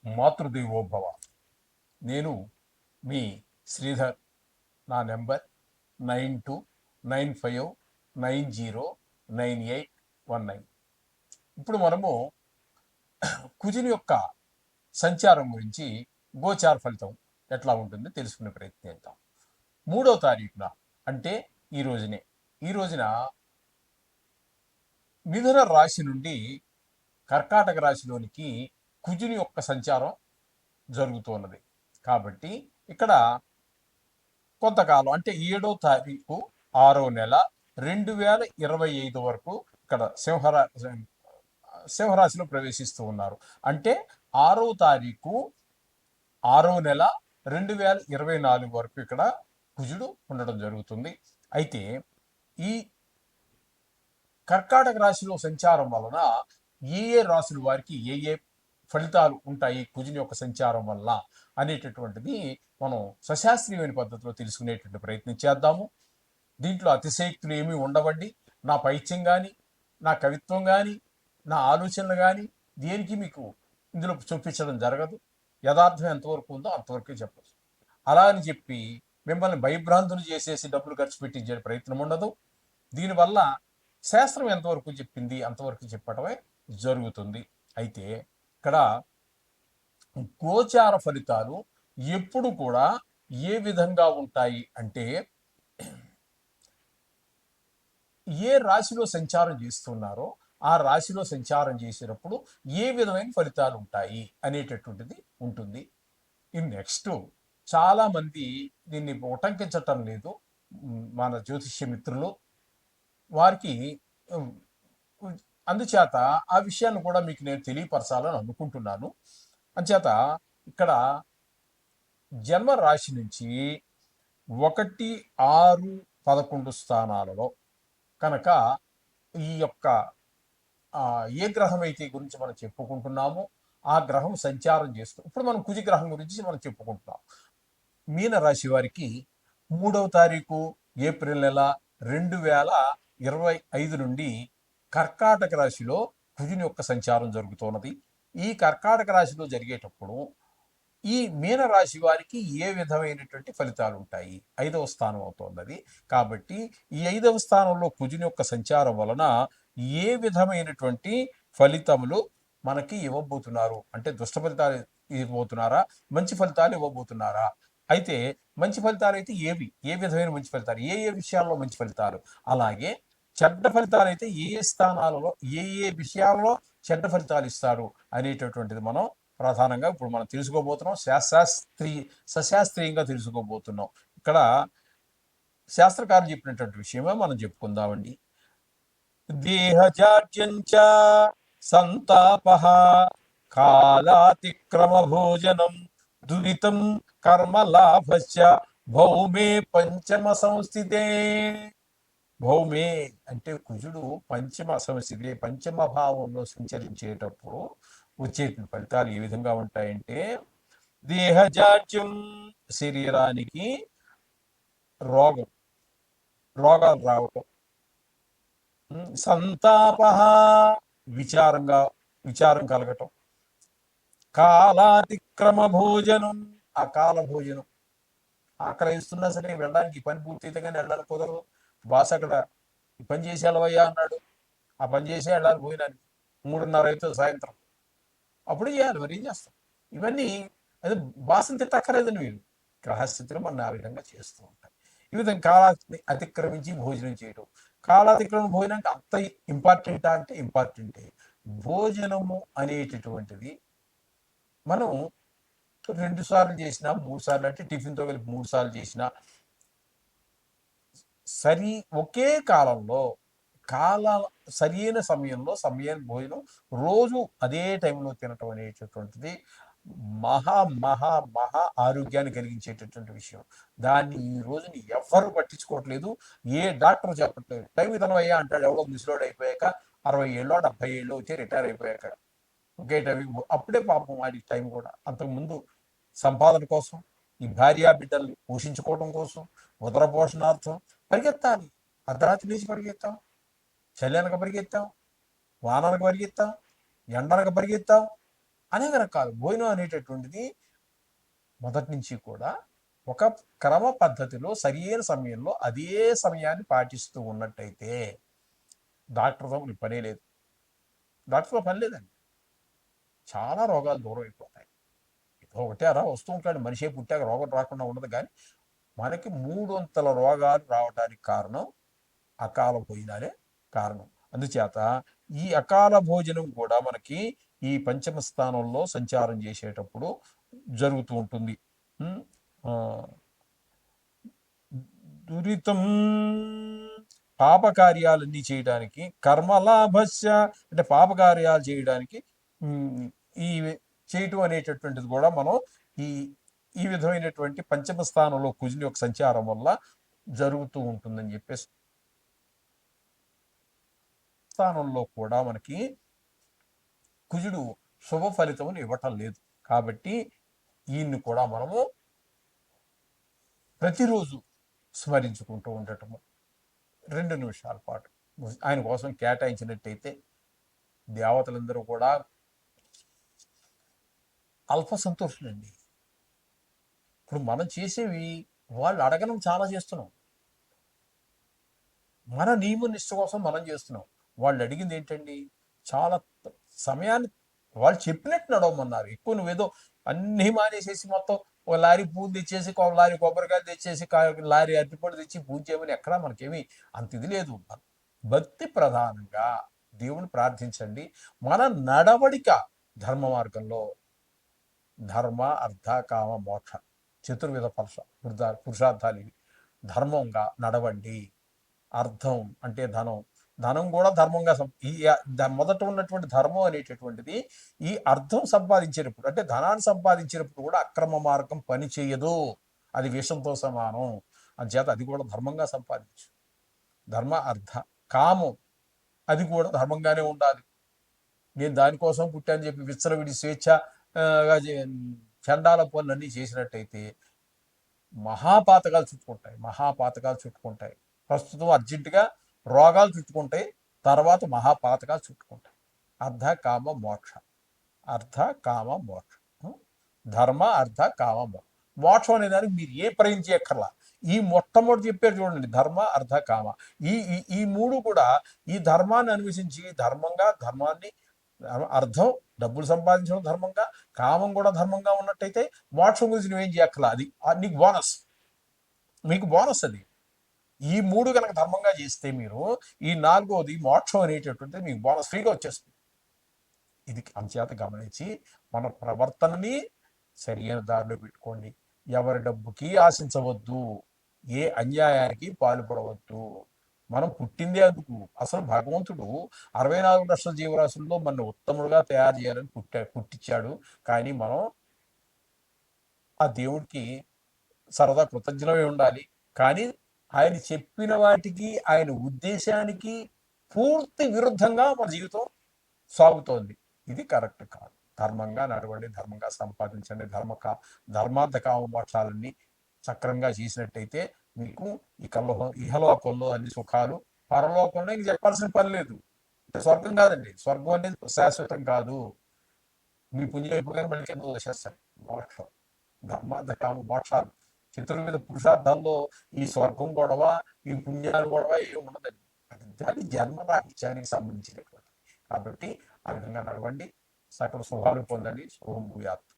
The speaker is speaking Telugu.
మాతృదేవోభవ. నేను మీ శ్రీధర్. నా నెంబర్ 9295909819. ఇప్పుడు మనము కుజుని యొక్క సంచారం గురించి, గోచార ఫలితం ఎట్లా ఉంటుందో తెలుసుకునే ప్రయత్నం చేద్దాం. 3వ తారీఖున అంటే ఈ రోజున మిథున రాశి నుండి కర్కాటక రాశిలోనికి కుజుని యొక్క సంచారం జరుగుతున్నది. కాబట్టి ఇక్కడ కొంతకాలం అంటే 7వ తారీఖు 6వ నెల 2025 వరకు ఇక్కడ సింహరాశిలో ప్రవేశిస్తూ ఉన్నారు. అంటే 6వ తారీఖు 6వ నెల 2024 వరకు ఇక్కడ కుజుడు ఉండడం జరుగుతుంది. అయితే ఈ కర్కాటక రాశిలో సంచారం వలన ఏ రాశుల వారికి ఏ ఫలితాలు ఉంటాయి కుజుని యొక్క సంచారం వల్ల అనేటటువంటిది మనం సశాస్త్రీయమైన పద్ధతిలో తెలుసుకునేటువంటి ప్రయత్నం చేద్దాము. దీంట్లో అతిశయక్తులు ఏమీ ఉండవండి. నా పైత్యం కానీ, నా కవిత్వం కానీ, నా ఆలోచనలు కానీ దేనికి మీకు ఇందులో చూపించడం జరగదు. యథార్థం ఎంతవరకు ఉందో అంతవరకే చెప్పచ్చు. అలా అని చెప్పి మిమ్మల్ని భయభ్రాంతులు చేసేసి డబ్బులు ఖర్చు పెట్టించే ప్రయత్నం ఉండదు. దీనివల్ల శాస్త్రం ఎంతవరకు చెప్పింది అంతవరకు చెప్పడమే జరుగుతుంది. అయితే ఇక్కడ గోచార ఫలితాలు ఎప్పుడు కూడా ఏ విధంగా ఉంటాయి అంటే, ఏ రాశిలో సంచారం చేస్తున్నారో ఆ రాశిలో సంచారం చేసేటప్పుడు ఏ విధమైన ఫలితాలు ఉంటాయి అనేటటువంటిది ఉంటుంది. ఈ నెక్స్ట్ చాలా మంది దీన్ని ఉటంకించటం లేదు. మన జ్యోతిష్య మిత్రులు వారికి అందుచేత ఆ విషయాన్ని కూడా మీకు నేను తెలియపరచాలని అనుకుంటున్నాను. అందుచేత ఇక్కడ జన్మ రాశి నుంచి 1, 6, 11 స్థానాలలో కనుక ఈ యొక్క ఏ గ్రహం అయితే గురించి మనం చెప్పుకుంటున్నామో ఆ గ్రహం సంచారం చేస్తూ, ఇప్పుడు మనం కుజ గ్రహం గురించి మనం చెప్పుకుంటున్నాం. మీన రాశి వారికి 3వ తారీఖు ఏప్రిల్ నెల 2025 నుండి కర్కాటక రాశిలో కుజుని యొక్క సంచారం జరుగుతున్నది. ఈ కర్కాటక రాశిలో జరిగేటప్పుడు ఈ మీన రాశి వారికి ఏ విధమైనటువంటి ఫలితాలు ఉంటాయి? 5వ స్థానం అవుతున్నది. కాబట్టి ఈ 5వ స్థానంలో కుజుని యొక్క సంచారం వలన ఏ విధమైనటువంటి ఫలితములు మనకి ఇవ్వబోతున్నారు అంటే, దుష్ట ఫలితాలు ఇవ్వబోతున్నారా, మంచి ఫలితాలు ఇవ్వబోతున్నారా? అయితే మంచి ఫలితాలు అయితే ఏ విధమైన మంచి ఫలితాలు, ఏ విషయాల్లో మంచి ఫలితాలు, అలాగే చెడ్డ ఫలితాలు అయితే ఏ స్థానాలలో ఏ విషయాల్లో చెడ్డ ఫలితాలు ఇస్తారు అనేటటువంటిది మనం ప్రధానంగా ఇప్పుడు మనం తెలుసుకోబోతున్నాం. సశాస్త్రీయంగా తెలుసుకోబోతున్నాం. ఇక్కడ శాస్త్రకారులు చెప్పినటువంటి విషయమే మనం చెప్పుకుందామండి. దేహజాడ్యంచ సంతాపః కాలాతిక్రమ భోజనం దురితం కర్మలాభశ్చ భౌమే పంచమ సంస్థితే. భౌమే అంటే కుజుడు పంచమ సంస్థితి, పంచమ భావంలో సంచరించేటప్పుడు వచ్చే ఫలితాలు ఏ విధంగా ఉంటాయంటే, దేహజాడ్యం శరీరానికి రోగాలు రావటం, సంతాప విచారం కలగటం, కాలాతిక్రమ భోజనం అకాల భోజనం, ఆకలిస్తున్నా సరే వెళ్ళడానికి పని పూర్తయితే కానీ వెళ్ళాలి కుదరదు. బాస్ అక్కడ ఈ పని చేసి వెళ్ళవయ్యా అన్నాడు, ఆ పని చేసి వెళ్ళాలి పోయినానికి 3:30 అవుతుంది సాయంత్రం, అప్పుడు చేయాలి, మరి ఏం చేస్తాం. ఇవన్నీ అది బాసను తిట్టక్కర్లేదని వీళ్ళు గ్రహస్థితిలో మనం ఆ విధంగా చేస్తూ ఉంటాయి. ఈ విధంగా కాలాన్ని అతిక్రమించి భోజనం చేయడం. కాలాతిక్రమణ భోజనానికి అంత ఇంపార్టెంటా అంటే ఇంపార్టెంటే. భోజనము అనేటటువంటిది మనం 2 సార్లు చేసినా 3 సార్లు అంటే టిఫిన్తో కలిపి 3 సార్లు చేసినా ఒకే కాలంలో సరైన సమయంలో భోజనం రోజు అదే టైంలో తినటం అనేటటువంటిది మహా మహా మహా ఆరోగ్యాన్ని కలిగించేటటువంటి విషయం. దాన్ని ఈ రోజుని ఎవ్వరు పట్టించుకోవట్లేదు. ఏ డాక్టర్ చెప్పట్లేదు. టైం తినవయ్యా అంటాడు ఎవడో ముసలోడు అయిపోయాక, 60 ఏళ్ళో 70 ఏళ్ళు వచ్చి రిటైర్ అయిపోయాక. ఒకే టైం అప్పుడే పాపం వాడికి టైం కూడా. అంతకుముందు సంపాదన కోసం, ఈ భార్యా బిడ్డల్ని పోషించుకోవడం కోసం, ఉదర పోషణార్థం పరిగెత్తాలి. అర్ధరాత్రి లేచి పరిగెత్తాం, చలి అనక పరిగెత్తాం, వాననక పరిగెత్తాం, ఎండనక పరిగెత్తాం, అనేక రకాలు భోజనం అనేటటువంటిది మొదటి నుంచి కూడా ఒక క్రమ పద్ధతిలో సరియైన సమయంలో అదే సమయాన్ని పాటిస్తూ ఉన్నట్టయితే డాక్టర్తో మీకు పనే లేదు. డాక్టర్తో పని లేదండి. చాలా రోగాలు దూరం అయిపోతాయి. ఒకటే అలా వస్తూ ఉంటాడు, మనిషే పుట్టాక రోగం రాకుండా ఉండదు. కానీ మనకి 300 రోగాలు రావడానికి కారణం అకాల భోజనాలే కారణం. అందుచేత ఈ అకాల భోజనం కూడా మనకి ఈ పంచమ స్థానంలో సంచారం చేసేటప్పుడు జరుగుతూ ఉంటుంది. దురితం పాపకార్యాలన్నీ చేయడానికి, కర్మలాభస్య అంటే పాపకార్యాలు చేయడానికి ఈ చేయటం అనేటటువంటిది కూడా మనం ఈ ఈ విధమైనటువంటి పంచమ స్థానంలో కుజుని యొక్క సంచారం వల్ల జరుగుతూ ఉంటుందని చెప్పేసి స్థానంలో కూడా మనకి కుజుడు శుభ ఫలితమును ఇవ్వటం లేదు. కాబట్టి ఈయన్ని కూడా మనము ప్రతిరోజు స్మరించుకుంటూ ఉండటము 2 నిమిషాల పాటు ఆయన కోసం కేటాయించినట్టయితే దేవతలందరూ కూడా అల్ప సంతోషులండి. ఇప్పుడు మనం చేసేవి వాళ్ళు అడగడం చాలా చేస్తున్నాం, మన నియమ నిష్ట కోసం మనం చేస్తున్నాం. వాళ్ళు అడిగింది ఏంటండి, చాలా సమయాన్ని వాళ్ళు చెప్పినట్టు నడవమన్నారు. ఎక్కువ నువ్వేదో అన్నీ మానేసేసి మొత్తం ఒక లారీ పూలు తెచ్చేసి, లారీ కొబ్బరికాయలు తెచ్చేసి, లారీ అరటిపళ్ళు తెచ్చి పూజ చేయమని ఎక్కడా మనకేమీ అంత ఇది లేదు. భక్తి ప్రధానంగా దేవుని ప్రార్థించండి. మన నడవడిక ధర్మ మార్గంలో ధర్మ అర్థ కామ మోక్ష చతుర్విధ పురుషార్థాలు ఇవి. ధర్మంగా నడవండి. అర్థం అంటే ధనం, ధనం కూడా ధర్మంగా ఈ మొదట ఉన్నటువంటి ధర్మం అనేటటువంటిది ఈ అర్థం సంపాదించేటప్పుడు అంటే ధనాన్ని సంపాదించేటప్పుడు కూడా అక్రమ మార్గం పని చేయదు. అది విషంతో సమానం. అంచేత అది కూడా ధర్మంగా సంపాదించు. ధర్మ అర్థ కామం అది కూడా ధర్మంగానే ఉండాలి. నేను దానికోసం పుట్టాను చెప్పి విచ్చలవిడి స్వేచ్ఛగా చండాల పనులన్నీ చేసినట్టయితే మహాపాతకాలు చుట్టుకుంటాయి. ప్రస్తుతం అర్జెంటుగా రోగాలు చుట్టుకుంటాయి, తర్వాత మహాపాతకాలు చుట్టుకుంటాయి. అర్ధ కామ మోక్ష ధర్మ అర్ధ కామ మోక్షం అనే దానికి మీరు ఏ ప్రయత్నం చేయక్కర్లా. ఈ మొట్టమొదటి చెప్పారు చూడండి, ధర్మ అర్ధ కామ. ఈ మూడు కూడా ఈ ధర్మాన్ని అన్వేషించి ధర్మాన్ని అర్థం డబ్బులు సంపాదించడం ధర్మంగా, కామం కూడా ధర్మంగా ఉన్నట్టయితే మోక్షం గురించి నువ్వేం చేయక్కర్లా. అది నీకు బోనస్, మీకు బోనస్ అది. ఈ మూడు కనుక ధర్మంగా చేస్తే మీరు ఈ 4వది మోక్షం అనేటటువంటిది మీకు బోనస్ ఫ్రీగా వచ్చేస్తుంది. ఇది అంచేత గమనించి మన ప్రవర్తనని సరైన దారిలో పెట్టుకోండి. ఎవరి డబ్బుకి ఆశించవద్దు, ఏ అన్యాయానికి పాల్పడవద్దు. మనం పుట్టిందే అందుకు. అసలు భగవంతుడు 64 లక్షల జీవరాశుల్లో మన ఉత్తముడుగా తయారు చేయాలని పుట్టించాడు. కానీ మనం ఆ దేవుడికి సరదా కృతజ్ఞమే ఉండాలి. కానీ ఆయన చెప్పిన వాటికి, ఆయన ఉద్దేశానికి పూర్తి విరుద్ధంగా మన జీవితం సాగుతోంది. ఇది కరెక్ట్ కాదు. ధర్మంగా నడవండి, ధర్మంగా సంపాదించండి. ధర్మార్థ కామ మోక్షాలన్నీ సక్రమంగా చేసినట్టయితే మీకు ఇహలోకంలో అన్ని సుఖాలు, పరలోకంలో ఇంక చెప్పాల్సిన పని లేదు. స్వర్గం కాదండి, స్వర్గం అనేది శాశ్వతం కాదు. మీ పుణ్యం అయిపోగానే మళ్ళీ కింద వచ్చేస్తాయి. మోక్షం, ధర్మార్థ కామ మోక్షాలు చతుర్విధ పురుషార్థాల్లో ఈ స్వర్గం గొడవ, ఈ పుణ్యాలు గొడవ ఏమి ఉండదండి. అది జన్మ రాహిత్యానికి సంబంధించినటువంటి. కాబట్టి ఆ విధంగా నడవండి, సకల శుభాలు పొందండి. శుభం భూయాత్.